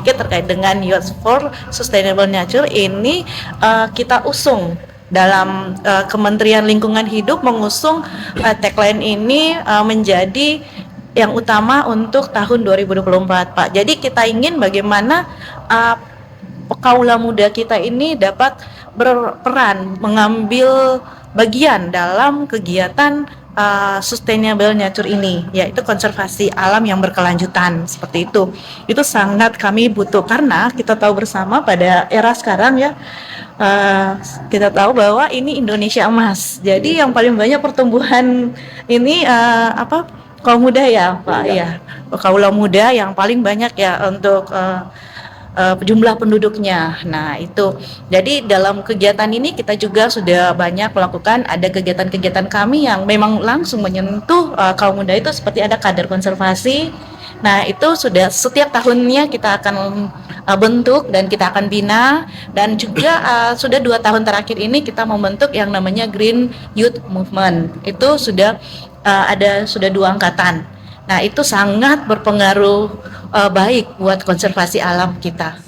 sedikit terkait dengan Youth for Sustainable Nature ini. Kita usung dalam Kementerian Lingkungan Hidup mengusung tagline ini menjadi yang utama untuk tahun 2024, Pak. Jadi kita ingin bagaimana kaula muda kita ini dapat berperan mengambil bagian dalam kegiatan sustainable nature ini, yaitu konservasi alam yang berkelanjutan seperti itu. Itu sangat kami butuh karena kita tahu bersama pada era sekarang ya, kita tahu bahwa ini Indonesia emas. Jadi yang paling banyak pertumbuhan ini kaum muda ya, Pak ya. Kaula muda yang paling banyak ya untuk jumlah penduduknya. Nah, itu. Jadi dalam kegiatan ini kita juga sudah banyak melakukan ada kegiatan-kegiatan kami yang memang langsung menyentuh kaum muda itu seperti ada kader konservasi. Nah, itu sudah setiap tahunnya kita akan bentuk dan kita akan bina, dan juga sudah 2 tahun terakhir ini kita membentuk yang namanya Green Youth Movement. Itu sudah sudah 2 angkatan. Nah, itu sangat berpengaruh baik buat konservasi alam kita.